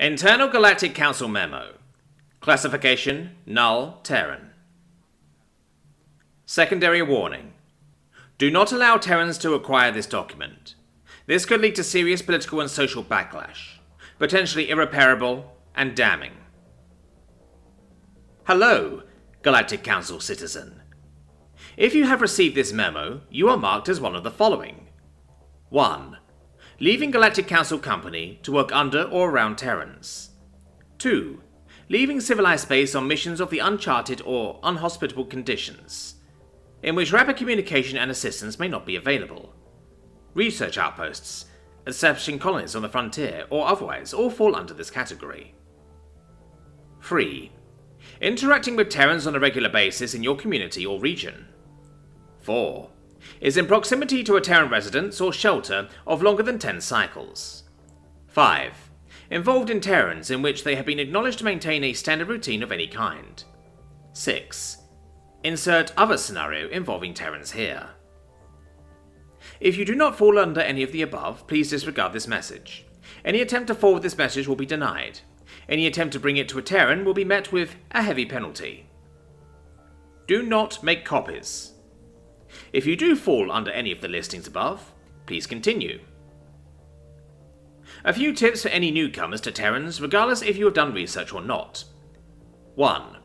Internal Galactic Council Memo. Classification: Null Terran. Secondary warning. Do not allow Terrans to acquire this document. This could lead to serious political and social backlash, potentially irreparable and damning. Hello, Galactic Council citizen. If you have received this memo, you are marked as one of the following. 1. Leaving Galactic Council Company to work under or around Terrans. 2. Leaving civilized space on missions of the uncharted or unhospitable conditions, in which rapid communication and assistance may not be available. Research outposts, establishing colonies on the frontier, or otherwise all fall under this category. 3. Interacting with Terrans on a regular basis in your community or region. 4. Is in proximity to a Terran residence or shelter of longer than 10 cycles. 5. Involved in Terrans in which they have been acknowledged to maintain a standard routine of any kind. 6. Insert other scenario involving Terrans here. If you do not fall under any of the above, please disregard this message. Any attempt to forward this message will be denied. Any attempt to bring it to a Terran will be met with a heavy penalty. Do not make copies. If you do fall under any of the listings above, please continue. A few tips for any newcomers to Terrans, regardless if you have done research or not. 1.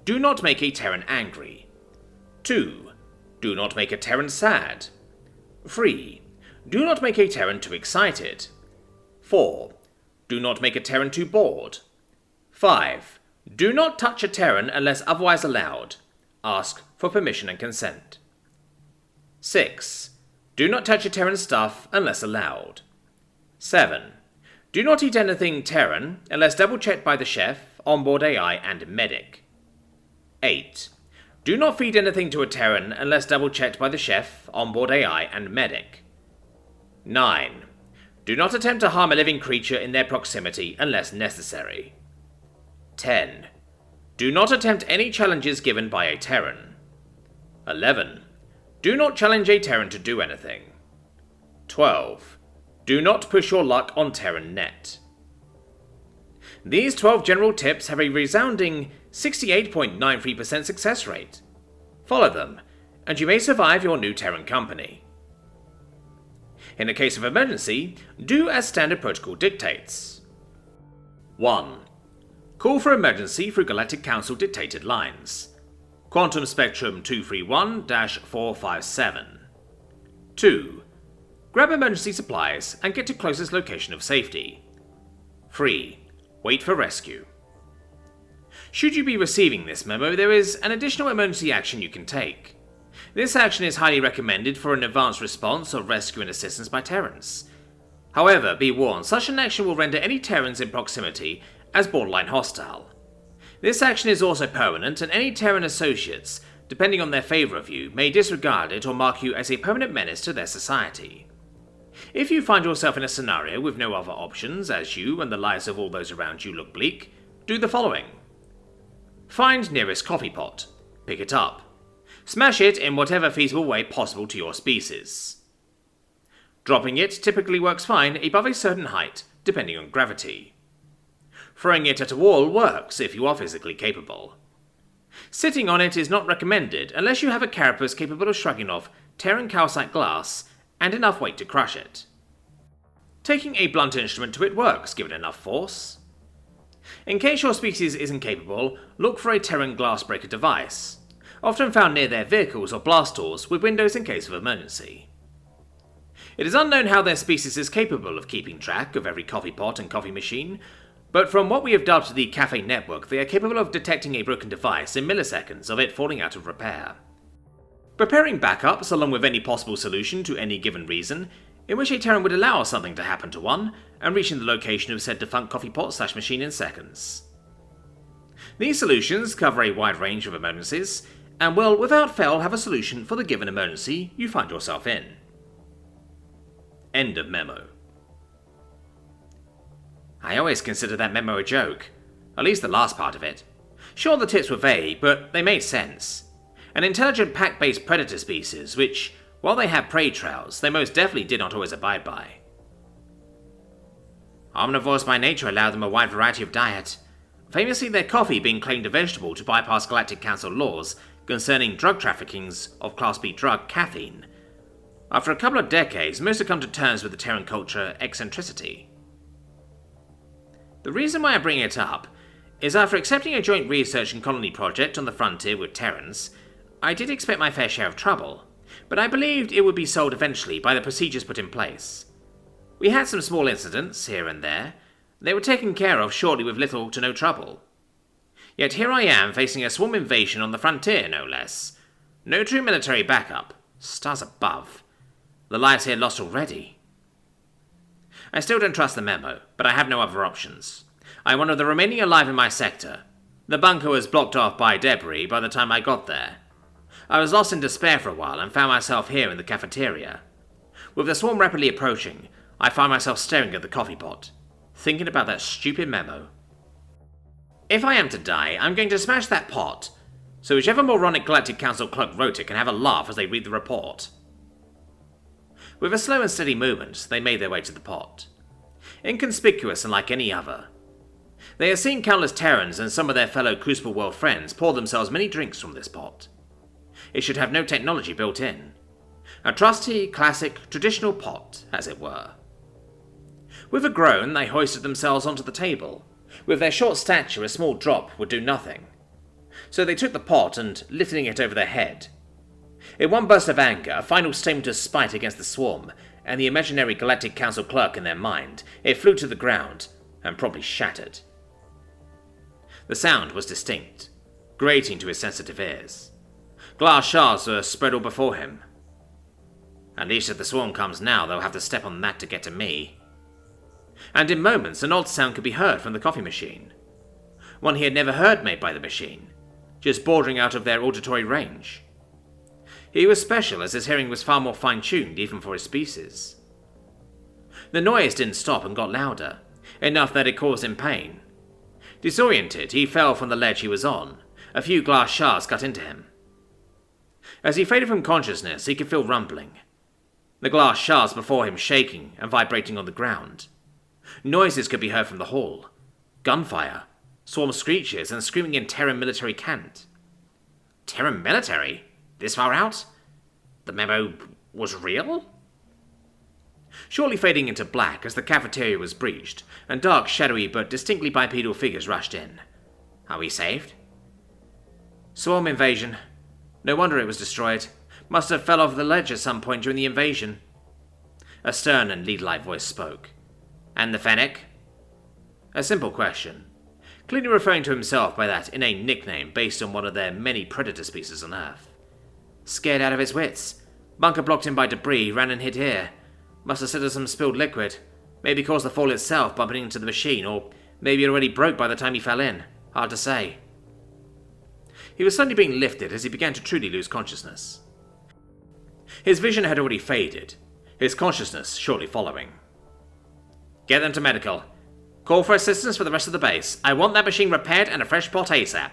Do not make a Terran angry. 2. Do not make a Terran sad. 3. Do not make a Terran too excited. 4. Do not make a Terran too bored. 5. Do not touch a Terran unless otherwise allowed. Ask for permission and consent. 6. Do not touch a Terran stuff unless allowed. 7. Do not eat anything Terran unless double-checked by the chef, onboard AI, and medic. 8. Do not feed anything to a Terran unless double-checked by the chef, onboard AI, and medic. 9. Do not attempt to harm a living creature in their proximity unless necessary. 10. Do not attempt any challenges given by a Terran. 11. Do not challenge a Terran to do anything. 12. Do not push your luck on Terran net. These 12 general tips have a resounding 68.93% success rate. Follow them, and you may survive your new Terran company. In the case of emergency, do as standard protocol dictates. 1. Call for emergency through Galactic Council dictated lines. Quantum Spectrum 231-457. 2. Grab emergency supplies and get to closest location of safety. 3. Wait for rescue. Should you be receiving this memo, there is an additional emergency action you can take. This action is highly recommended for an advanced response of rescue and assistance by Terrans. However, be warned, such an action will render any Terrans in proximity as borderline hostile. This action is also permanent, and any Terran associates, depending on their favour of you, may disregard it or mark you as a permanent menace to their society. If you find yourself in a scenario with no other options, as you and the lives of all those around you look bleak, do the following. Find nearest coffee pot. Pick it up. Smash it in whatever feasible way possible to your species. Dropping it typically works fine above a certain height, depending on gravity. Throwing it at a wall works if you are physically capable. Sitting on it is not recommended unless you have a carapace capable of shrugging off Terran calcite glass and enough weight to crush it. Taking a blunt instrument to it works, given enough force. In case your species isn't capable, look for a Terran glassbreaker device, often found near their vehicles or blast doors with windows in case of emergency. It is unknown how their species is capable of keeping track of every coffee pot and coffee machine, but from what we have dubbed the Cafe Network, they are capable of detecting a broken device in milliseconds of it falling out of repair. Preparing backups along with any possible solution to any given reason, in which a Terran would allow something to happen to one, and reaching the location of said defunct coffee pot/machine in seconds. These solutions cover a wide range of emergencies, and will without fail have a solution for the given emergency you find yourself in. End of memo. I always consider that memo a joke, at least the last part of it. Sure, the tips were vague, but they made sense. An intelligent pack-based predator species, which, while they had prey trails, they most definitely did not always abide by. Omnivores by nature allow them a wide variety of diet, famously their coffee being claimed a vegetable to bypass Galactic Council laws concerning drug traffickings of Class B drug caffeine. After a couple of decades, most have come to terms with the Terran culture eccentricity. The reason why I bring it up is after accepting a joint research and colony project on the frontier with Terrans, I did expect my fair share of trouble, but I believed it would be solved eventually by the procedures put in place. We had some small incidents here and there. They were taken care of shortly with little to no trouble. Yet here I am facing a swarm invasion on the frontier, no less. No true military backup. Stars above. The lives here lost already. I still don't trust the memo, but I have no other options. I'm one of the remaining alive in my sector. The bunker was blocked off by debris by the time I got there. I was lost in despair for a while and found myself here in the cafeteria. With the swarm rapidly approaching, I find myself staring at the coffee pot, thinking about that stupid memo. If I am to die, I'm going to smash that pot, so whichever moronic Galactic Council clerk wrote it can have a laugh as they read the report. With a slow and steady movement, they made their way to the pot. Inconspicuous and like any other. They had seen countless Terrans and some of their fellow Crucible World friends pour themselves many drinks from this pot. It should have no technology built in. A trusty, classic, traditional pot, as it were. With a groan, they hoisted themselves onto the table. With their short stature, a small drop would do nothing. So they took the pot and, lifting it over their head. In one burst of anger, a final statement of spite against the swarm, and the imaginary Galactic Council clerk in their mind, it flew to the ground, and promptly shattered. The sound was distinct, grating to his sensitive ears. Glass shards were spread all before him. At least if the swarm comes now, they'll have to step on that to get to me. And in moments, an odd sound could be heard from the coffee machine. One he had never heard made by the machine, just bordering out of their auditory range. He was special, as his hearing was far more fine-tuned even for his species. The noise didn't stop and got louder, enough that it caused him pain. Disoriented, he fell from the ledge he was on. A few glass shards cut into him. As he faded from consciousness, he could feel rumbling. The glass shards before him shaking and vibrating on the ground. Noises could be heard from the hall. Gunfire, swarm screeches, and screaming in Terran military cant. Terran military? This far out? The memo was real? Shortly fading into black as the cafeteria was breached, and dark, shadowy but distinctly bipedal figures rushed in. Are we saved? Swarm invasion. No wonder it was destroyed. Must have fell off the ledge at some point during the invasion. A stern and lead-like voice spoke. And the Fennec? A simple question, clearly referring to himself by that inane nickname based on one of their many predator species on Earth. Scared out of his wits. Bunker blocked in by debris, ran and hid here. Must have sipped some spilled liquid. Maybe caused the fall itself, bumping into the machine, or maybe it already broke by the time he fell in. Hard to say. He was suddenly being lifted as he began to truly lose consciousness. His vision had already faded, his consciousness shortly following. Get them to medical. Call for assistance for the rest of the base. I want that machine repaired and a fresh pot ASAP.